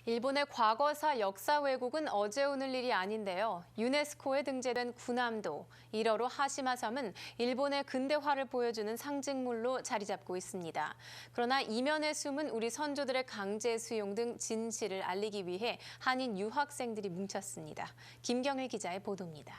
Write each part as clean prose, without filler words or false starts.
일본의 과거사 역사 왜곡은 어제 오늘 일이 아닌데요. 유네스코에 등재된 군함도, 일어로 하시마 섬은 일본의 근대화를 보여주는 상징물로 자리 잡고 있습니다. 그러나 이면에 숨은 우리 선조들의 강제 수용 등 진실을 알리기 위해 한인 유학생들이 뭉쳤습니다. 김경일 기자의 보도입니다.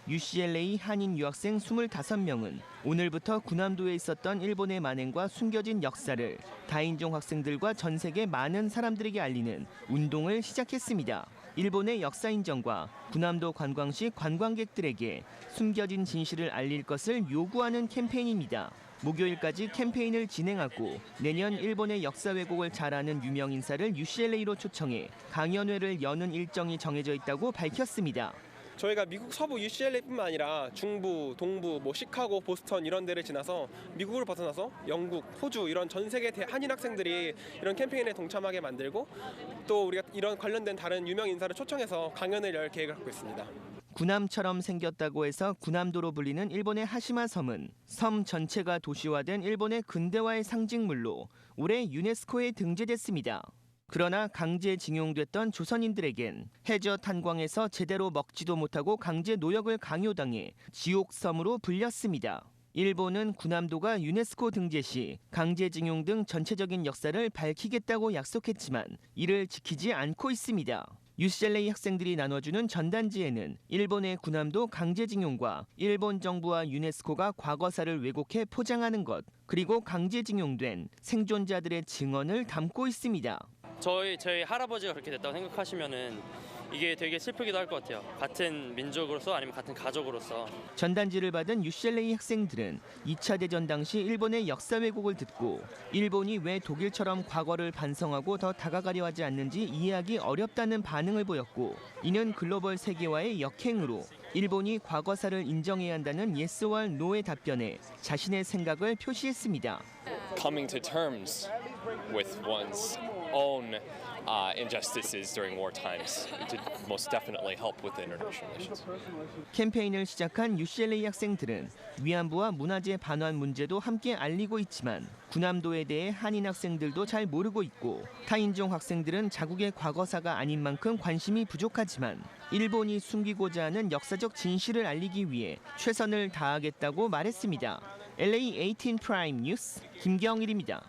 UCLA 한인 유학생 25명은 오늘부터 군함도에 있었던 일본의 만행과 숨겨진 역사를 다인종 학생들과 전 세계 많은 사람들에게 알리는 운동을 시작했습니다. 일본의 역사 인정과 군함도 관광 시 관광객들에게 숨겨진 진실을 알릴 것을 요구하는 캠페인입니다. 목요일까지 캠페인을 진행하고 내년 일본의 역사 왜곡을 잘 아는 유명 인사를 UCLA로 초청해 강연회를 여는 일정이 정해져 있다고 밝혔습니다. 저희가 미국 서부 UCLA뿐만 아니라 중부, 동부, 시카고, 보스턴 이런 데를 지나서 미국을 벗어나서 영국, 호주 이런 전 세계 한인 학생들이 이런 캠페인에 동참하게 만들고 또 우리가 이런 관련된 다른 유명 인사를 초청해서 강연을 열 계획을 갖고 있습니다. 군함처럼 생겼다고 해서 군함도로 불리는 일본의 하시마 섬은 섬 전체가 도시화된 일본의 근대화의 상징물로 올해 유네스코에 등재됐습니다. 그러나 강제징용됐던 조선인들에겐 해저 탄광에서 제대로 먹지도 못하고 강제 노역을 강요당해 지옥섬으로 불렸습니다. 일본은 군함도가 유네스코 등재 시 강제징용 등 전체적인 역사를 밝히겠다고 약속했지만 이를 지키지 않고 있습니다. UCLA 학생들이 나눠주는 전단지에는 일본의 군함도 강제징용과 일본 정부와 유네스코가 과거사를 왜곡해 포장하는 것, 그리고 강제징용된 생존자들의 증언을 담고 있습니다. 저희 할아버지가 그렇게 됐다고 생각하시면은 이게 되게 슬프기도 할 것 같아요. 같은 민족으로서 아니면 같은 가족으로서. 전단지를 받은 UCLA 학생들은 2차 대전 당시 일본의 역사 왜곡을 듣고 일본이 왜 독일처럼 과거를 반성하고 더 다가가려 하지 않는지 이해하기 어렵다는 반응을 보였고, 이는 글로벌 세계화의 역행으로 일본이 과거사를 인정해야 한다는 예스와 노의 답변에 자신의 생각을 표시했습니다. Coming to terms with one's own injustices during war times did most definitely help with the international relations. 캠페인을 시작한 UCLA 학생들은 위안부와 문화재 반환 문제도 함께 알리고 있지만 군함도에 대해 한인 학생들도 잘 모르고 있고 타인종 학생들은 자국의 과거사가 아닌 만큼 관심이 부족하지만 일본이 숨기고자 하는 역사적 진실을 알리기 위해 최선을 다하겠다고 말했습니다. LA 18 프라임 뉴스 김경일입니다.